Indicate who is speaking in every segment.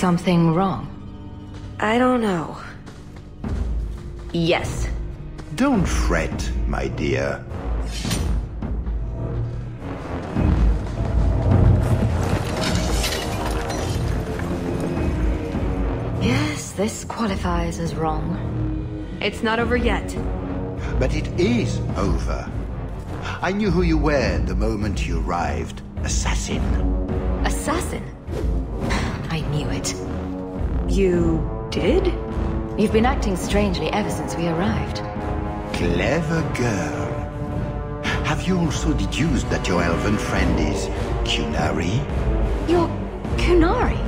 Speaker 1: something wrong?
Speaker 2: I don't know. Yes.
Speaker 3: Don't fret, my dear.
Speaker 1: Yes, this qualifies as wrong.
Speaker 2: It's not over yet.
Speaker 3: But it is over. I knew who you were the moment you arrived. Assassin.
Speaker 1: Assassin? I knew it.
Speaker 2: You did?
Speaker 1: You've been acting strangely ever since we arrived.
Speaker 3: Clever girl. Have you also deduced that your elven friend is Kunari?
Speaker 1: You're Kunari?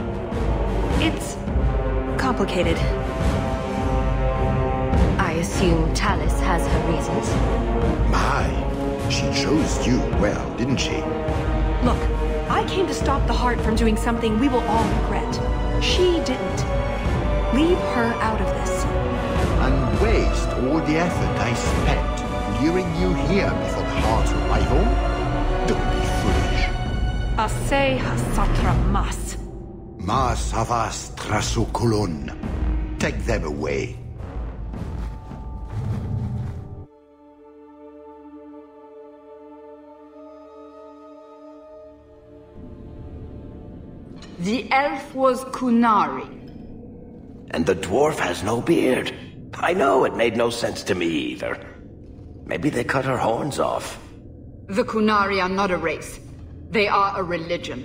Speaker 2: It's complicated.
Speaker 1: I assume Talus has her reasons.
Speaker 3: My, she chose you well, didn't she?
Speaker 2: Look, I came to stop the Heart from doing something we will all regret. She didn't. Leave her out of this.
Speaker 3: And waste all the effort I spent luring you here before the Heart's arrival? Don't be foolish.
Speaker 2: Asay hasatra mas.
Speaker 3: Mas havas trasukulun. Take them away.
Speaker 4: The elf was Kunari.
Speaker 5: And the dwarf has no beard. I know, it made no sense to me either. Maybe they cut her horns off.
Speaker 4: The Kunari are not a race. They are a religion.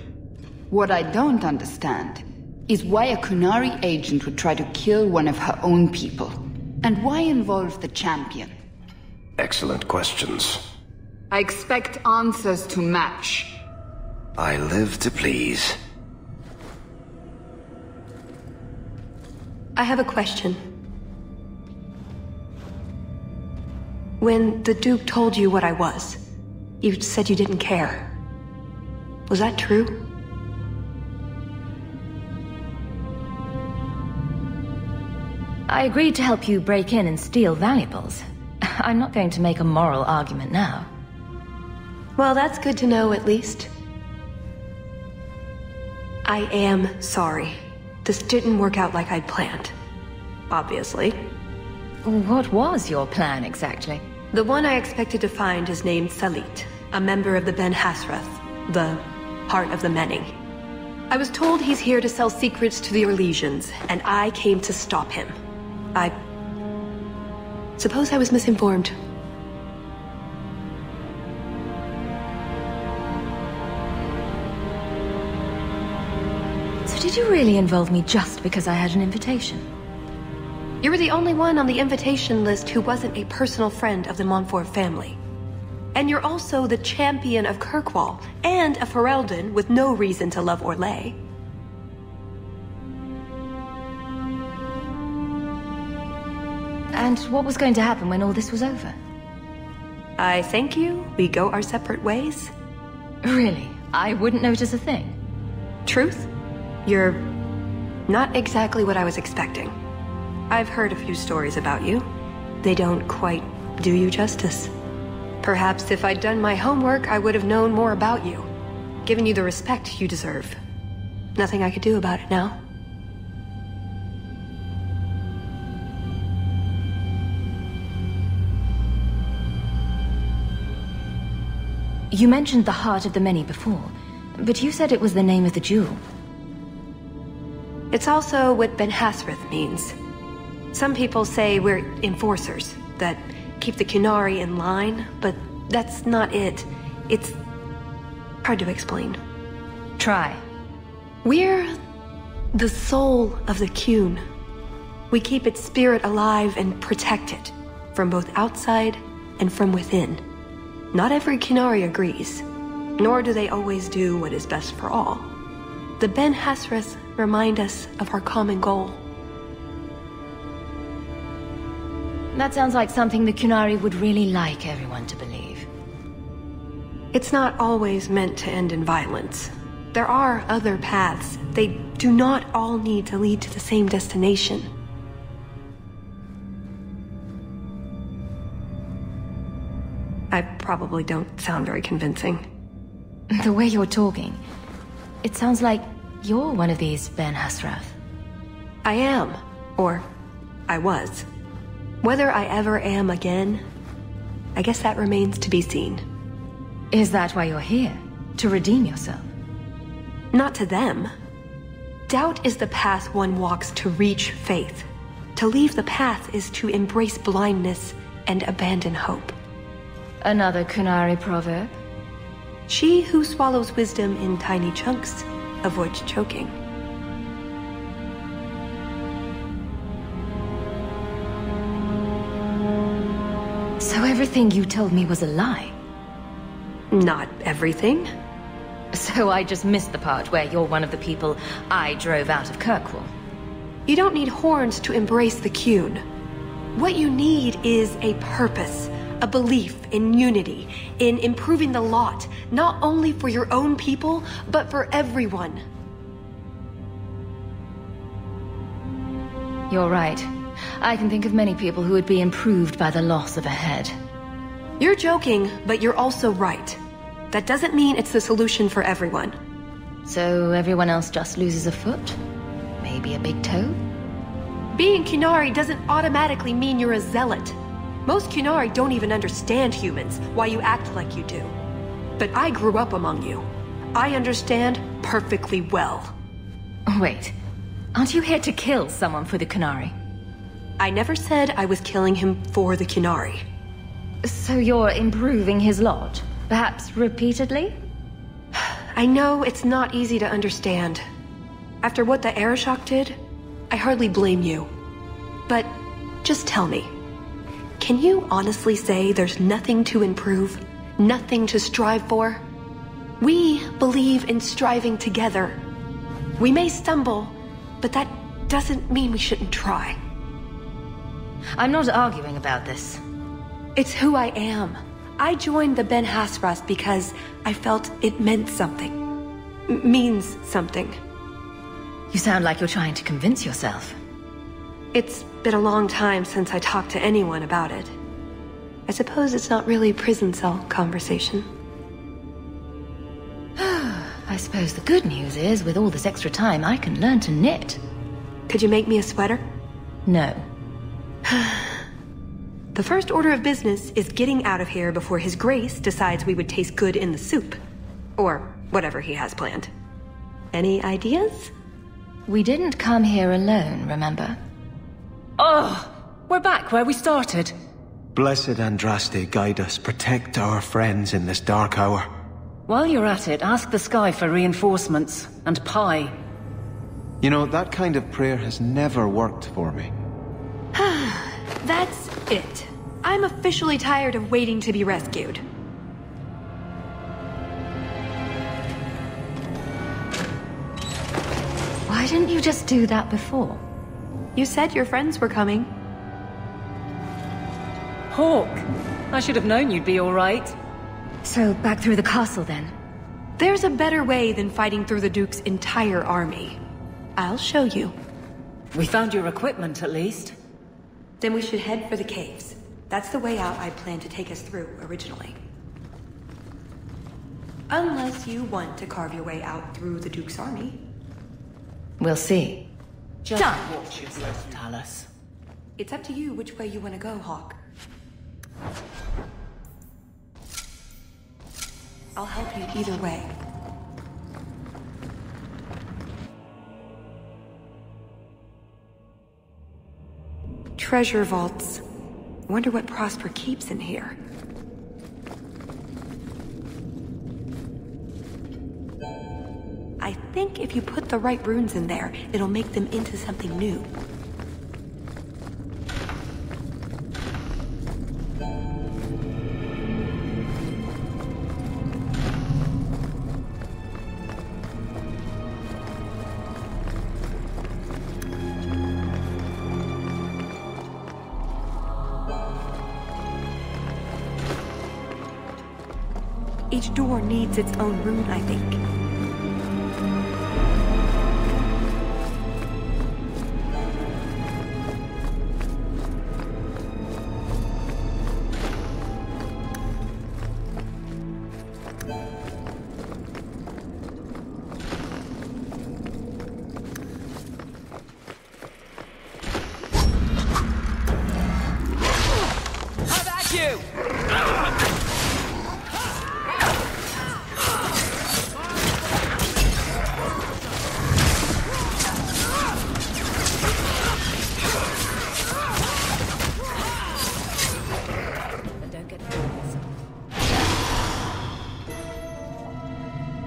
Speaker 4: What I don't understand is why a Kunari agent would try to kill one of her own people. And why involve the champion?
Speaker 5: Excellent questions.
Speaker 4: I expect answers to match.
Speaker 5: I live to please.
Speaker 2: I have a question. When the Duke told you what I was, you said you didn't care. Was that true?
Speaker 1: I agreed to help you break in and steal valuables. I'm not going to make a moral argument now.
Speaker 2: Well, that's good to know, at least. I am sorry. This didn't work out like I'd planned. Obviously.
Speaker 1: What was your plan, exactly?
Speaker 2: The one I expected to find is named Salit, a member of the Ben Hasrath, the Heart of the Many. I was told he's here to sell secrets to the Orlesians, and I came to stop him. I suppose I was misinformed.
Speaker 1: So did you really involve me just because I had an invitation?
Speaker 2: You were the only one on the invitation list who wasn't a personal friend of the Montfort family. And you're also the champion of Kirkwall, and a Ferelden with no reason to love Orlais.
Speaker 1: And what was going to happen when all this was over?
Speaker 2: I thank you, we go our separate ways.
Speaker 1: Really? I wouldn't notice a thing?
Speaker 2: Truth? You're not exactly what I was expecting. I've heard a few stories about you. They don't quite do you justice. Perhaps if I'd done my homework, I would have known more about you, given you the respect you deserve. Nothing I could do about it now.
Speaker 1: You mentioned the Heart of the Many before, but you said it was the name of the jewel.
Speaker 2: It's also what Ben Hasrath means. Some people say we're enforcers, that keep the Kunari in line, but that's not it. It's hard to explain.
Speaker 1: Try.
Speaker 2: We're the soul of the Kun. We keep its spirit alive and protect it, from both outside and from within. Not every Kunari agrees, nor do they always do what is best for all. The Ben Hasrath remind us of our common goal.
Speaker 1: That sounds like something the Kunari would really like everyone to believe.
Speaker 2: It's not always meant to end in violence. There are other paths. They do not all need to lead to the same destination. I probably don't sound very convincing.
Speaker 1: The way you're talking, it sounds like you're one of these Ben Hasrath.
Speaker 2: I am. Or, I was. Whether I ever am again, I guess that remains to be seen.
Speaker 1: Is that why you're here? To redeem yourself?
Speaker 2: Not to them. Doubt is the path one walks to reach faith. To leave the path is to embrace blindness and abandon hope.
Speaker 1: Another Kunari proverb?
Speaker 2: She who swallows wisdom in tiny chunks avoids choking.
Speaker 1: So everything you told me was a lie?
Speaker 2: Not everything.
Speaker 1: So I just missed the part where you're one of the people I drove out of Kirkwall.
Speaker 2: You don't need horns to embrace the Qun. What you need is a purpose, a belief in unity, in improving the lot, not only for your own people, but for everyone.
Speaker 1: You're right. I can think of many people who would be improved by the loss of a head.
Speaker 2: You're joking, but you're also right. That doesn't mean it's the solution for everyone.
Speaker 1: So everyone else just loses a foot? Maybe a big toe?
Speaker 2: Being Qunari doesn't automatically mean you're a zealot. Most Qunari don't even understand humans, why you act like you do. But I grew up among you. I understand perfectly well.
Speaker 1: Wait, aren't you here to kill someone for the Qunari?
Speaker 2: I never said I was killing him for the Qunari.
Speaker 1: So you're improving his lot? Perhaps repeatedly?
Speaker 2: I know it's not easy to understand. After what the Arishok did, I hardly blame you. But just tell me, can you honestly say there's nothing to improve? Nothing to strive for? We believe in striving together. We may stumble, but that doesn't mean we shouldn't try.
Speaker 1: I'm not arguing about this.
Speaker 2: It's who I am. I joined the Ben Hasras because I felt it meant something. Means something.
Speaker 1: You sound like you're trying to convince yourself.
Speaker 2: It's been a long time since I talked to anyone about it. I suppose it's not really prison cell conversation.
Speaker 1: I suppose the good news is, with all this extra time, I can learn to knit.
Speaker 2: Could you make me a sweater?
Speaker 1: No.
Speaker 2: The first order of business is getting out of here before His Grace decides we would taste good in the soup. Or whatever he has planned. Any ideas?
Speaker 1: We didn't come here alone, remember?
Speaker 6: Oh, we're back where we started.
Speaker 7: Blessed Andraste guide us, protect our friends in this dark hour.
Speaker 6: While you're at it, ask the sky for reinforcements, and pie.
Speaker 7: You know, that kind of prayer has never worked for me.
Speaker 2: That's it. I'm officially tired of waiting to be rescued.
Speaker 1: Why didn't you just do that before?
Speaker 2: You said your friends were coming.
Speaker 6: Hawk, I should have known you'd be all right.
Speaker 1: So, back through the castle then?
Speaker 2: There's a better way than fighting through the Duke's entire army. I'll show you.
Speaker 6: We found your equipment, at least.
Speaker 2: Then we should head for the caves. That's the way out I planned to take us through originally. Unless you want to carve your way out through the Duke's army.
Speaker 1: We'll see.
Speaker 6: Just watch yourself, Talus.
Speaker 2: It's up to you which way you want to go, Hawk. I'll help you either way. Treasure vaults. Wonder what Prosper keeps in here. I think if you put the right runes in there, it'll make them into something new. Each door needs its own rune, I think.
Speaker 8: you!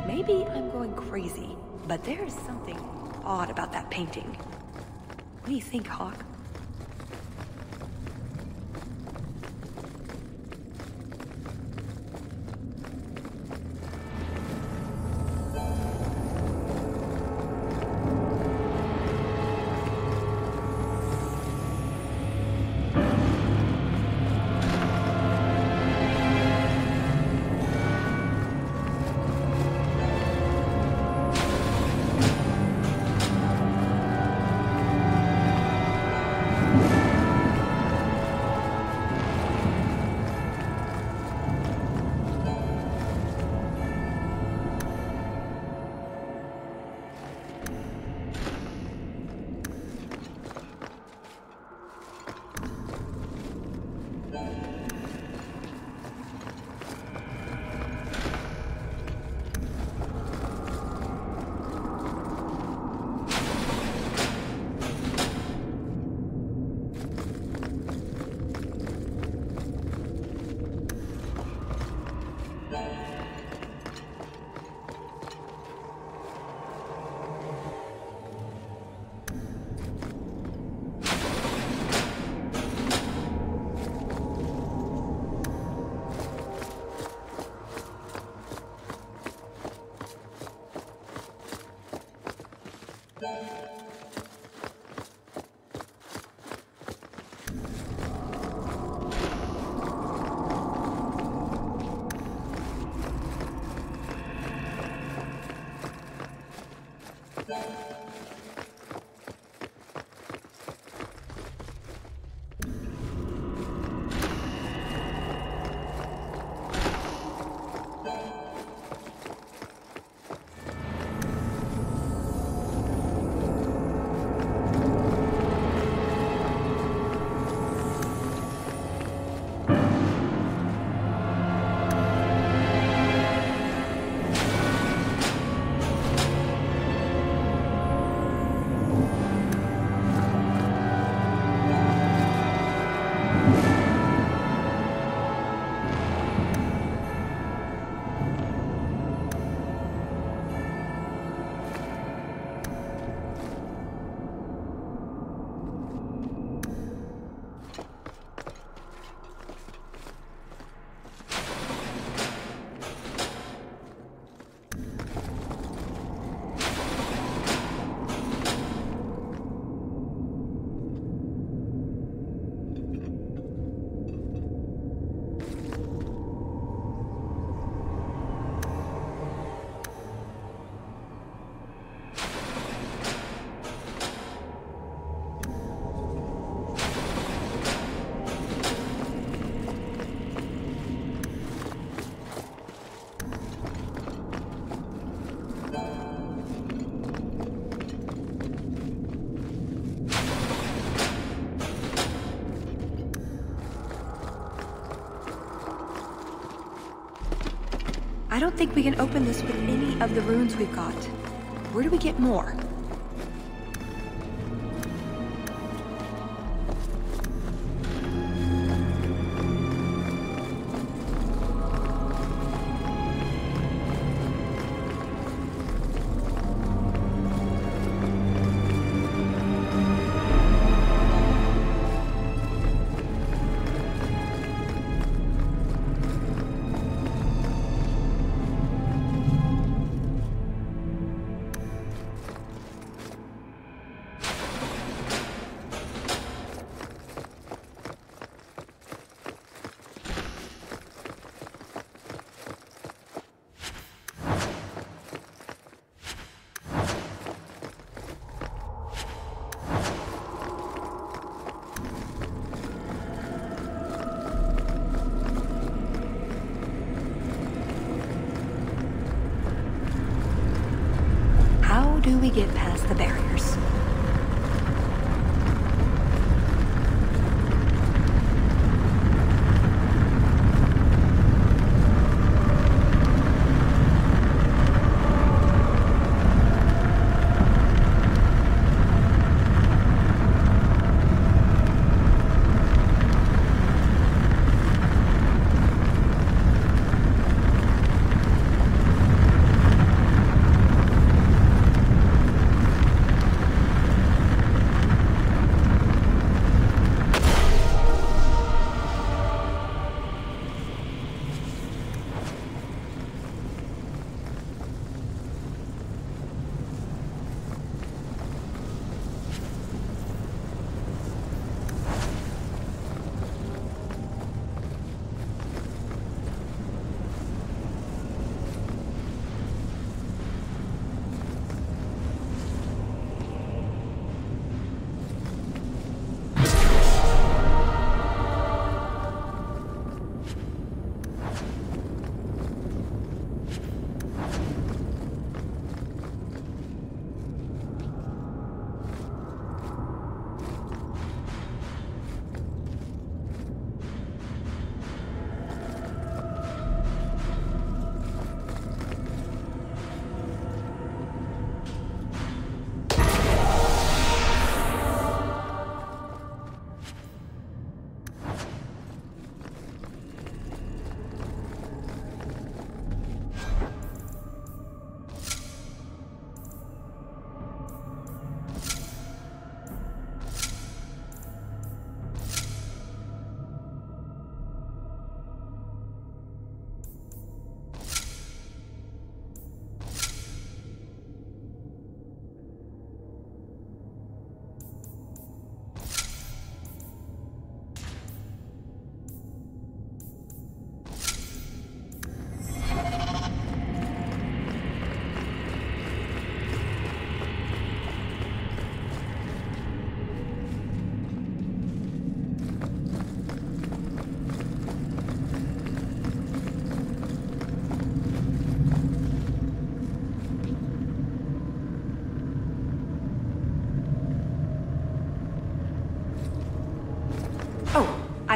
Speaker 2: Maybe I'm going crazy, but there is something odd about that painting. What do you think, Hawk? I don't think we can open this with any of the runes we've got. Where do we get more? Do we get past the barriers?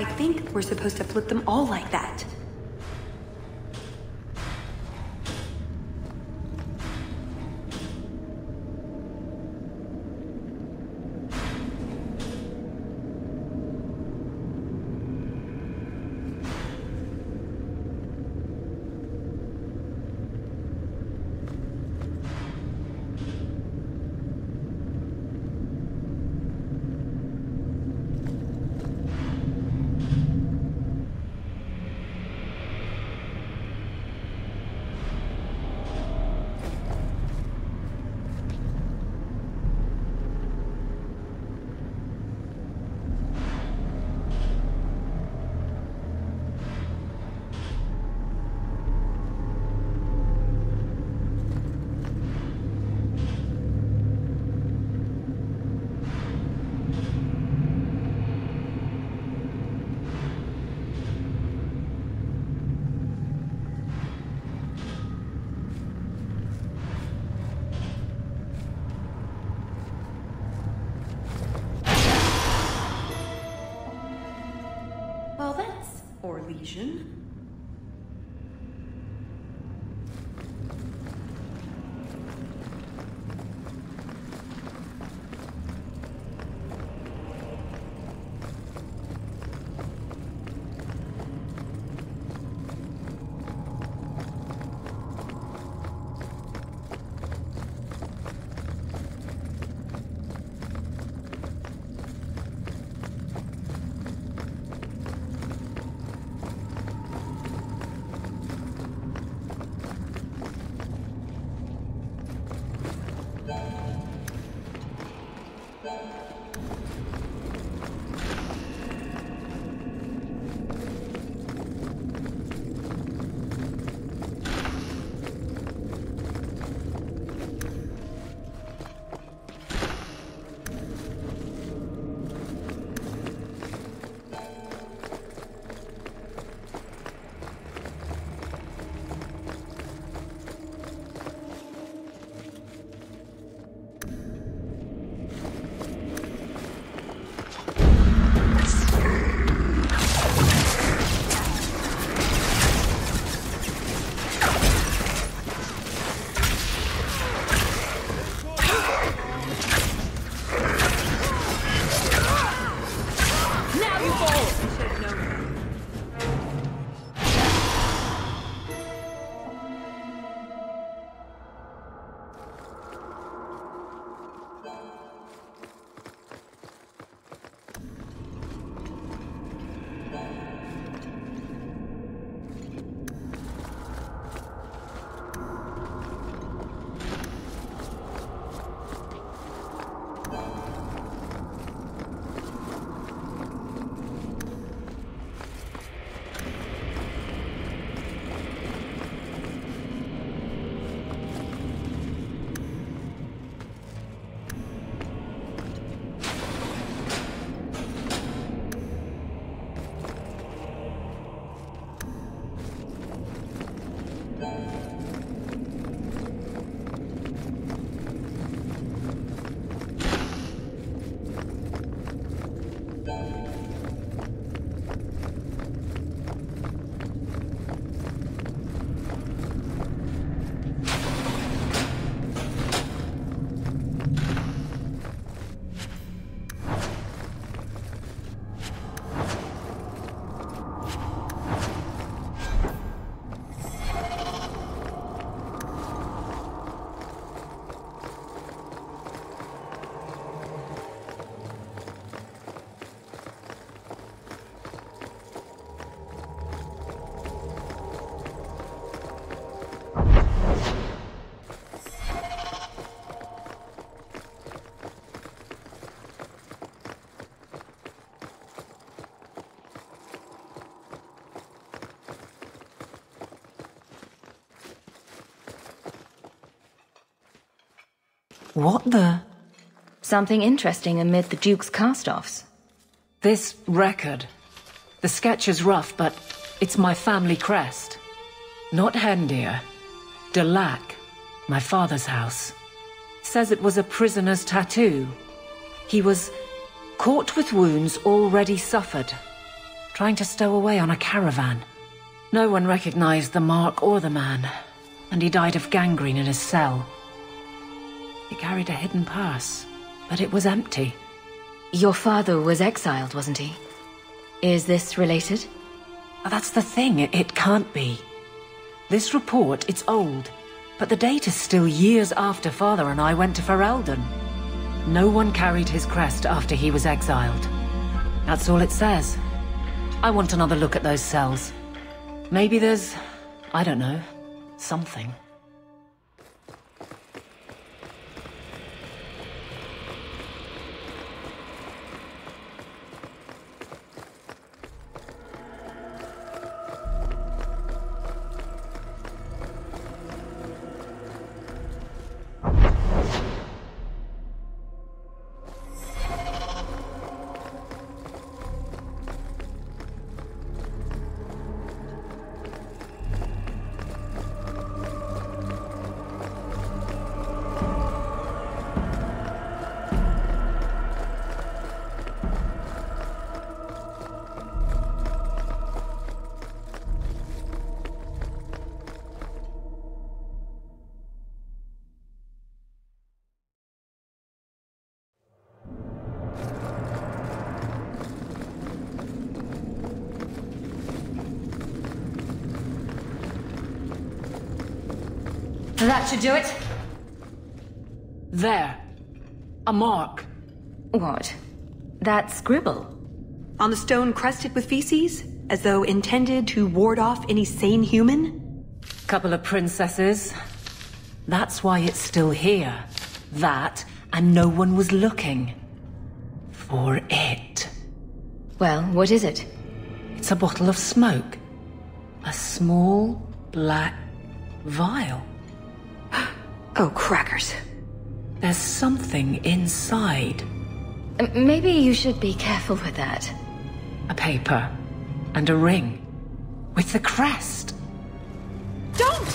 Speaker 2: I think we're supposed to flip them all like that. Well, that's Orlesian.
Speaker 6: What the?
Speaker 1: Something interesting amid the Duke's cast-offs.
Speaker 6: This record. The sketch is rough, but it's my family crest. Not Hendir. Delac, my father's house. Says it was a prisoner's tattoo. He was caught with wounds already suffered. trying to stow away on a caravan. No one recognized the mark or the man, and he died of gangrene in his cell. He carried a hidden purse, but it was empty.
Speaker 1: Your father was exiled, wasn't he? Is this related?
Speaker 6: That's the thing, it can't be. This report, it's old, but the date is still years after Father and I went to Ferelden. No one carried his crest after he was exiled. That's all it says. I want another look at those cells. Maybe there's, I don't know, something.
Speaker 1: That should do it.
Speaker 6: There. A mark.
Speaker 1: What? That scribble?
Speaker 2: On the stone crusted with feces? As though intended to ward off any sane human?
Speaker 6: Couple of princesses. That's why it's still here. That, and no one was looking. For it.
Speaker 1: Well, what is it?
Speaker 6: It's a bottle of smoke. A small, black vial.
Speaker 2: Oh, crackers.
Speaker 6: There's something inside.
Speaker 1: Maybe you should be careful with that.
Speaker 6: A paper. And a ring. With the crest.
Speaker 2: Don't!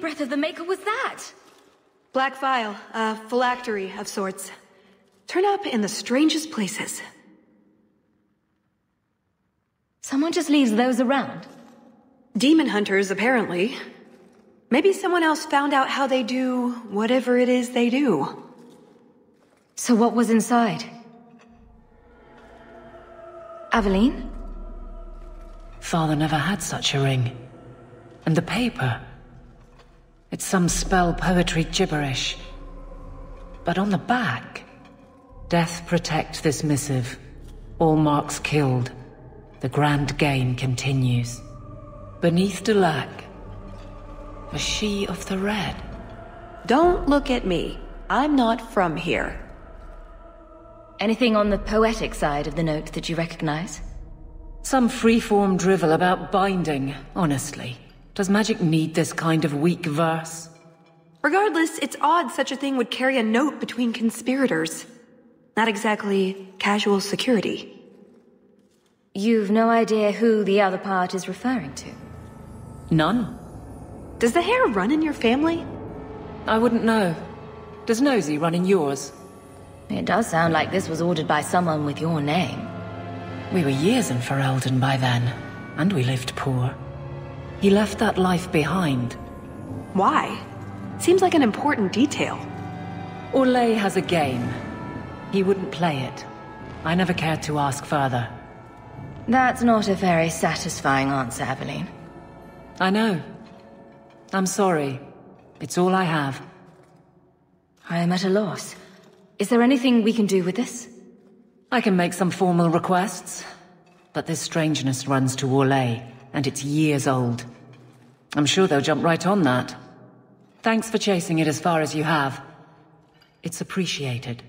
Speaker 1: Breath of the Maker was that?
Speaker 2: Black vial, a phylactery of sorts. Turn up in the strangest places.
Speaker 1: Someone just leaves those around?
Speaker 2: Demon hunters, apparently. Maybe someone else found out how they do whatever it is they do.
Speaker 1: So what was inside? Aveline?
Speaker 6: Father never had such a ring. And the paper... It's some spell poetry gibberish. But on the back... Death protect this missive. All marks killed. The grand game continues. Beneath Delac, a she of the red.
Speaker 2: Don't look at me. I'm not from here.
Speaker 1: Anything on the poetic side of the note that you recognize?
Speaker 6: Some free-form drivel about binding, honestly. Does magic need this kind of weak verse?
Speaker 2: Regardless, it's odd such a thing would carry a note between conspirators. Not exactly casual security.
Speaker 1: You've no idea who the other part is referring to?
Speaker 6: None.
Speaker 2: Does the hair run in your family?
Speaker 6: I wouldn't know. Does Nosy run in yours?
Speaker 1: It does sound like this was ordered by someone with your name.
Speaker 6: We were years in Ferelden by then, and we lived poor. He left that life behind.
Speaker 2: Why? Seems like an important detail.
Speaker 6: Orlais has a game. He wouldn't play it. I never cared to ask further.
Speaker 1: That's not a very satisfying answer, Aveline.
Speaker 6: I know. I'm sorry. It's all I have.
Speaker 1: I am at a loss. Is there anything we can do with this?
Speaker 6: I can make some formal requests, but this strangeness runs to Orlais, and it's years old. I'm sure they'll jump right on that. Thanks for chasing it as far as you have. It's appreciated.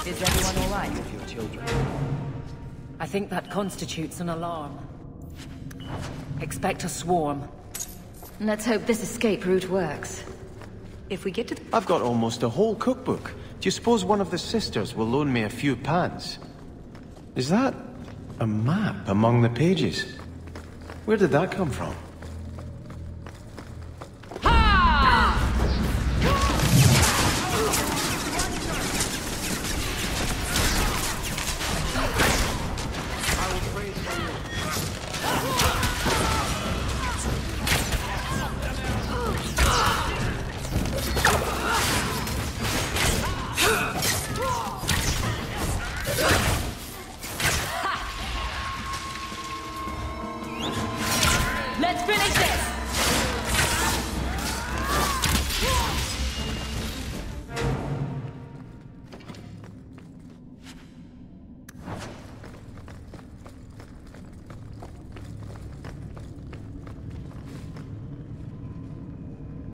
Speaker 1: Is everyone all right with your children?
Speaker 6: I think that constitutes an alarm. Expect a swarm.
Speaker 1: Let's hope this escape route works.
Speaker 2: If we get to the...
Speaker 7: I've got almost a whole cookbook. Do you suppose one of the sisters will loan me a few pans? Is that a map among the pages? Where did that come from?